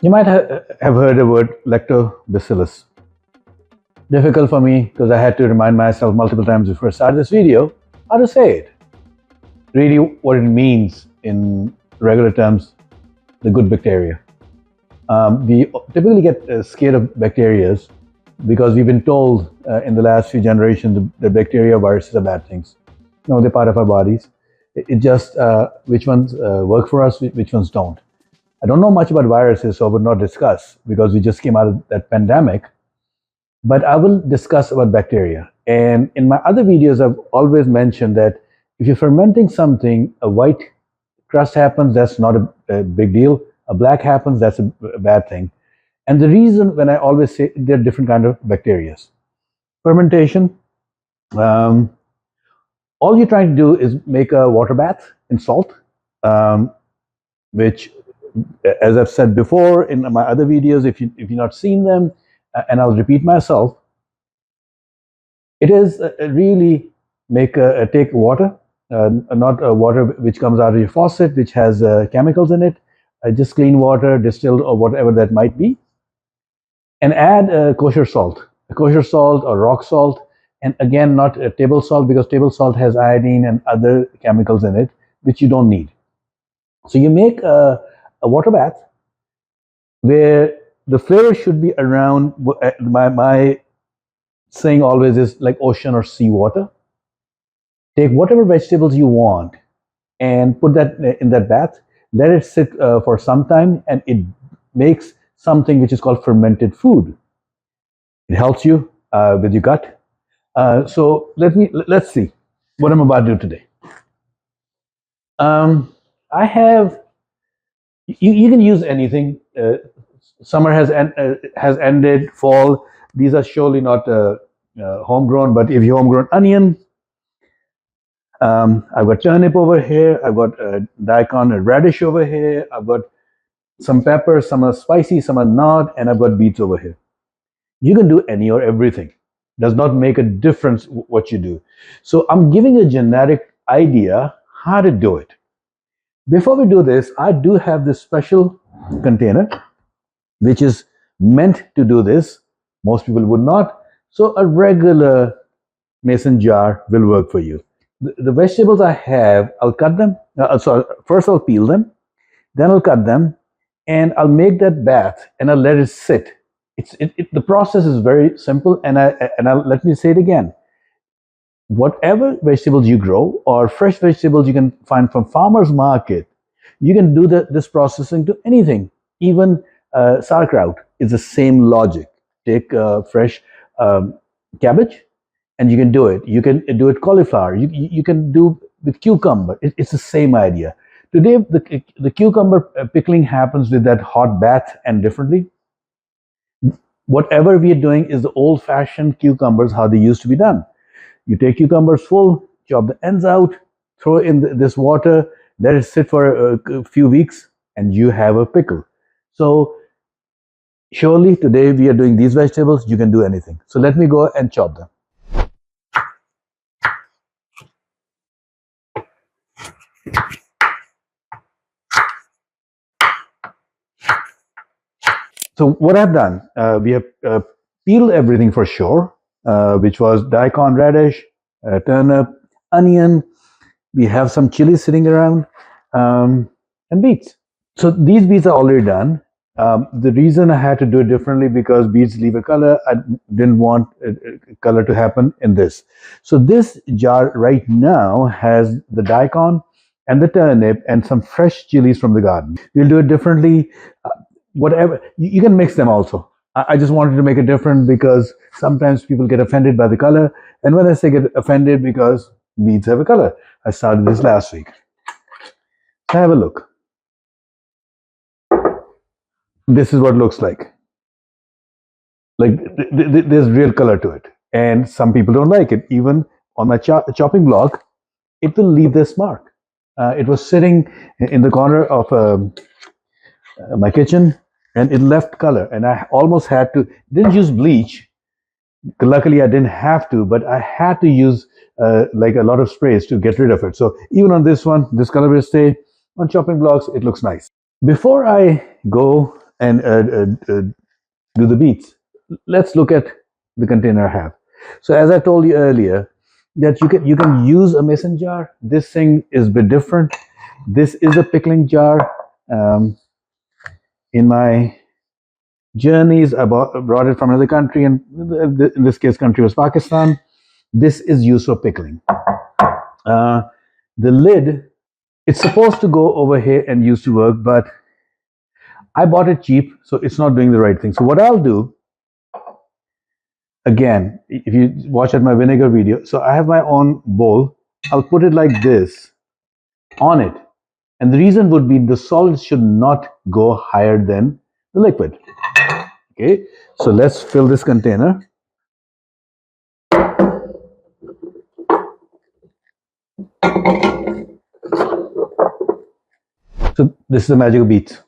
You might have heard the word lactobacillus. Difficult for me because I had to remind myself multiple times before I started this video how to say it. Really what it means in regular terms, the good bacteria. We typically get scared of bacteria because we've been told in the last few generations that bacteria, viruses are bad things. No, they're part of our bodies. It just which ones work for us, which ones don't. I don't know much about viruses, so I would not discuss because we just came out of that pandemic. But I will discuss about bacteria. And in my other videos, I've always mentioned that if you're fermenting something, a white crust happens, that's not a big deal. A black happens, that's a bad thing. And the reason when I always say there are different kinds of bacteria. Fermentation, all you're trying to do is make a water bath in salt, which, as I've said before in my other videos, if you've not seen them, and I'll repeat myself, it is really take water, not water which comes out of your faucet, which has chemicals in it, just clean water, distilled or whatever that might be, and add kosher salt or rock salt, and again not table salt because table salt has iodine and other chemicals in it which you don't need. So you make a water bath where the flavor should be around, my saying always is like ocean or sea water. Take whatever vegetables you want and put that in that bath. Let it sit for some time, and it makes something which is called fermented food. It helps you with your gut. So let's see what I'm about to do today. I have. You can use anything. Summer has ended. Fall. These are surely not homegrown, but if you homegrown onion, I've got turnip over here. I've got daikon and radish over here. I've got some peppers. Some are spicy, some are not, and I've got beets over here. You can do any or everything. Does not make a difference what you do. So I'm giving a generic idea how to do it. Before we do this, I do have this special container which is meant to do this. Most people would not. So a regular mason jar will work for you. The vegetables I have, I'll cut them. So first I'll peel them, then I'll cut them, and I'll make that bath and I'll let it sit. The process is very simple, and let me say it again. Whatever vegetables you grow or fresh vegetables you can find from farmers market, you can do this processing to anything. Even sauerkraut is the same logic. Take fresh cabbage and you can do it. You can do it cauliflower. You can do with cucumber. It's the same idea. Today, the cucumber pickling happens with that hot bath and differently. Whatever we are doing is the old-fashioned cucumbers, how they used to be done. You take cucumbers full, chop the ends out, throw in this water, let it sit for a few weeks, and you have a pickle. So surely today we are doing these vegetables, you can do anything. So let me go and chop them. So what I've done, we have peeled everything for sure, which was daikon, radish, turnip, onion. We have some chili sitting around, and beets. So these beets are already done. The reason I had to do it differently because beets leave a color. I didn't want color to happen in this. So this jar right now has the daikon and the turnip and some fresh chilies from the garden. We'll do it differently. Whatever, you can mix them also. I just wanted to make it different because sometimes people get offended by the color. And when I say get offended because beets have a color. I started this last week. Have a look. This is what it looks like. Like there's real color to it. And some people don't like it. Even on my chopping block, it will leave this mark. It was sitting in the corner of my kitchen, and it left color, and I almost had to, didn't use bleach. Luckily I didn't have to, but I had to use like a lot of sprays to get rid of it. So even on this one, this color will stay. On chopping blocks, it looks nice. Before I go and do the beats. Let's look at the container I have. So as I told you earlier, that you can use a mason jar. This thing is a bit different. This is a pickling jar. In my journeys, I brought it from another country, and in this case, country was Pakistan. This is used for pickling. The lid, it's supposed to go over here and used to work, but I bought it cheap, so it's not doing the right thing. So what I'll do, again, if you watch at my vinegar video, so I have my own bowl. I'll put it like this on it. And the reason would be the solid should not go higher than the liquid. Okay, so let's fill this container. So this is the magic of beets.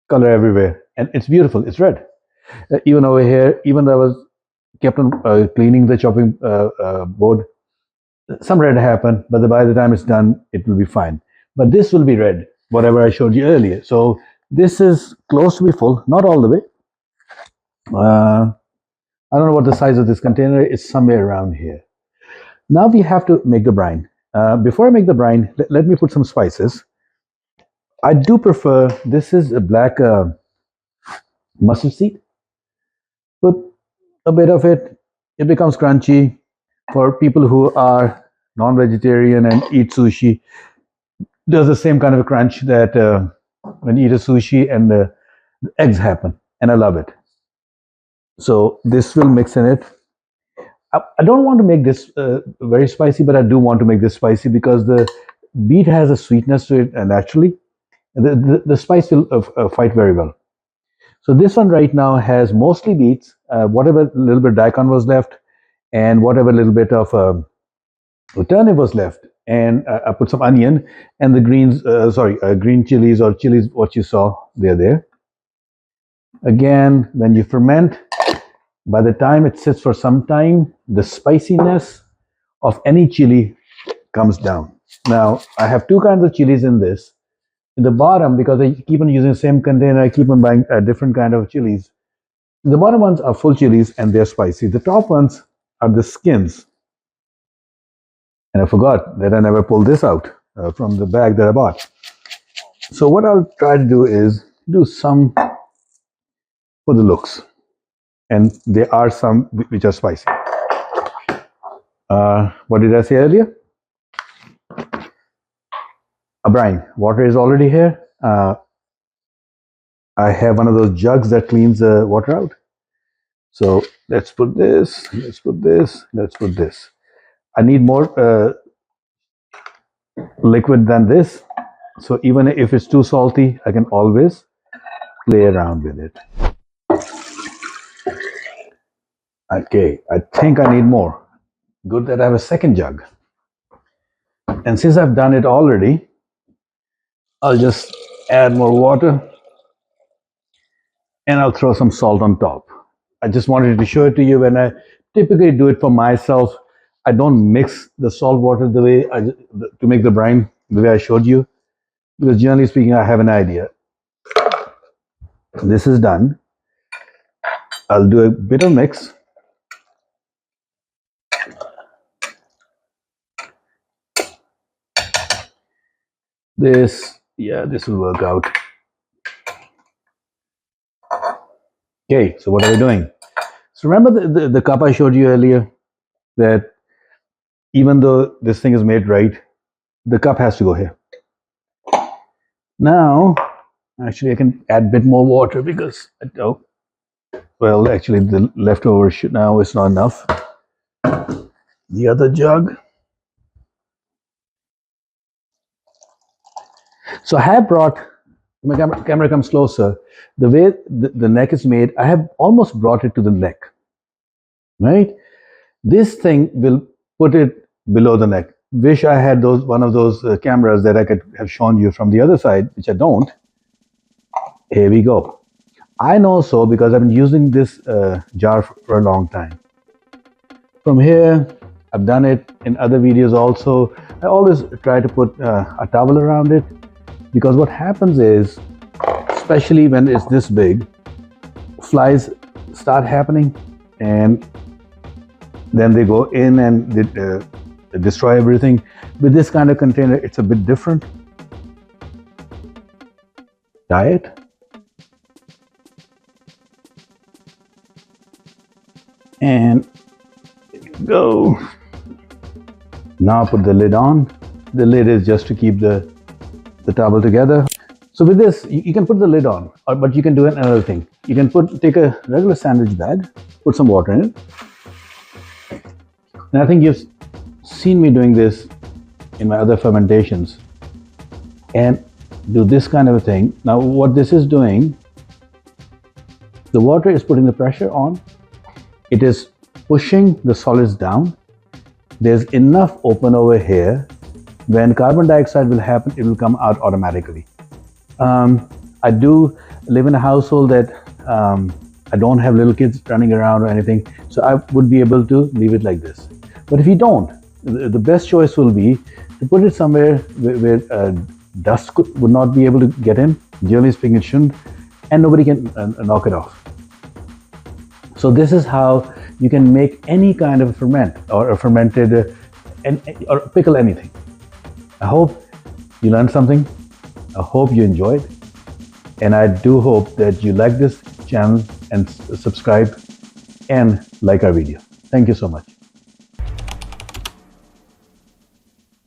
Color everywhere, and it's beautiful. It's red. Even over here, even though I was kept on cleaning the chopping board, some red happened, but by the time it's done, it will be fine. But this will be red, whatever I showed you earlier. So this is close to be full, not all the way. I don't know what the size of this container is. It's somewhere around here. Now we have to make the brine. Before I make the brine, let me put some spices. I do prefer, this is a black mustard seed. Put a bit of it. It becomes crunchy. For people who are non-vegetarian and eat sushi, there's the same kind of a crunch that when you eat a sushi and the eggs happen, and I love it. So this will mix in it. I don't want to make this very spicy, but I do want to make this spicy because the beet has a sweetness to it naturally. The spice will fight very well. So this one right now has mostly beets, whatever little bit daikon was left, and whatever little bit of turnip was left. And I put some onion and the greens, green chilies or chilies, what you saw, they're there. Again, when you ferment, by the time it sits for some time, the spiciness of any chili comes down. Now, I have two kinds of chilies in this. In the bottom, because I keep on using the same container, I keep on buying a different kind of chilies. The bottom ones are full chilies and they're spicy. The top ones are the skins. And I forgot that I never pulled this out from the bag that I bought. So what I'll try to do is do some for the looks. And there are some which are spicy. What did I say earlier? A brine. Water is already here. I have one of those jugs that cleans the water out. So let's put this, let's put this, let's put this. I need more liquid than this. So even if it's too salty, I can always play around with it. Okay, I think I need more. Good that I have a second jug. And since I've done it already, I'll just add more water and I'll throw some salt on top. I just wanted to show it to you. When I typically do it for myself, I don't mix the salt water the way to make the brine the way I showed you, because generally speaking, I have an idea. This is done. I'll do a bit of mix. This will work out. Okay, so what are we doing? So remember the cup I showed you earlier, that even though this thing is made right, the cup has to go here. Now, actually I can add a bit more water because, well, actually the leftover now is not enough. The other jug. So I have brought, my camera comes closer, the way the neck is made, I have almost brought it to the neck, right? This thing will put it below the neck. Wish I had one of those cameras that I could have shown you from the other side, which I don't. Here we go. I know so because I've been using this jar for a long time. From here, I've done it in other videos also. I always try to put a towel around it, because what happens is, especially when it's this big, flies start happening, and then they go in and they destroy everything. With this kind of container, it's a bit different. Diet. And go. Now put the lid on. The lid is just to keep the towel together. So with this, you can put the lid on, but you can do another thing. You can take a regular sandwich bag, put some water in it. And I think you've seen me doing this in my other fermentations. And do this kind of a thing. Now what this is doing, the water is putting the pressure on. It is pushing the solids down. There's enough open over here. When carbon dioxide will happen, it will come out automatically. I do live in a household that I don't have little kids running around or anything, so I would be able to leave it like this. But if you don't, the best choice will be to put it somewhere where dust would not be able to get in. Generally speaking, it shouldn't, and nobody can knock it off. So this is how you can make any kind of ferment or a fermented or pickle anything. I hope you learned something. I hope you enjoyed, and I do hope that you like this channel and subscribe and like our video. Thank you so much.